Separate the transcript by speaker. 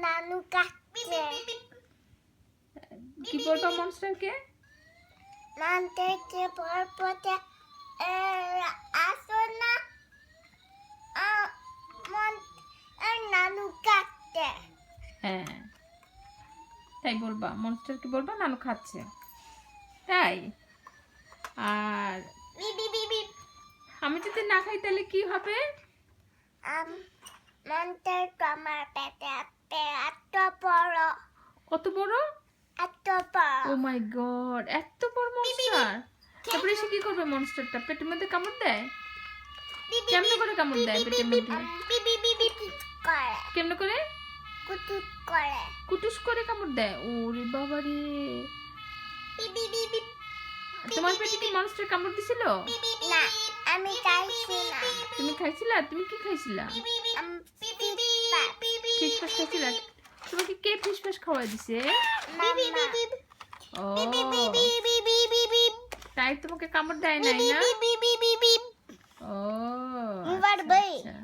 Speaker 1: নানু কাটছে
Speaker 2: কি বলবো মনস্টারকে?
Speaker 1: মানতে পরপতে আসো না মন নানু কাটছে
Speaker 2: হ্যাঁ, তাই বলবা, মনস্টারকে বলবা নানু খাচ্ছে, তাই? আর আমি যদি না খাই তাহলে কি হবে?
Speaker 1: মনতে তোমার পেটে এত বড়
Speaker 2: কত বড়?
Speaker 1: এত বড়
Speaker 2: ও মাই গড, এত বড় মনস্টার! তারপরে সে কি করবে? মনস্টারটা পেটের মধ্যে কামড় দেয়? কেমনে করে কামড় দেয় পেটের মধ্যে?
Speaker 1: করে
Speaker 2: কেমনে করে?
Speaker 1: কুটুক করে
Speaker 2: কুটুস করে কামড় দেয়? ওরে বাবা রে! তোমার পেটে কি মনস্টার কামড় দিছিল?
Speaker 1: না আমি খাইছি না
Speaker 2: তুমি খাইছিলা? তুমি কি খাইছিলা? ফিশ ফ্যাশ খাইছিলা? তোমাকে কে ফিশ ফ্যাশ খাওয়াই দিছে? ও, তাই তোমাকে কামড় দেয় নাই না? ও, আচ্ছা, আচ্ছা।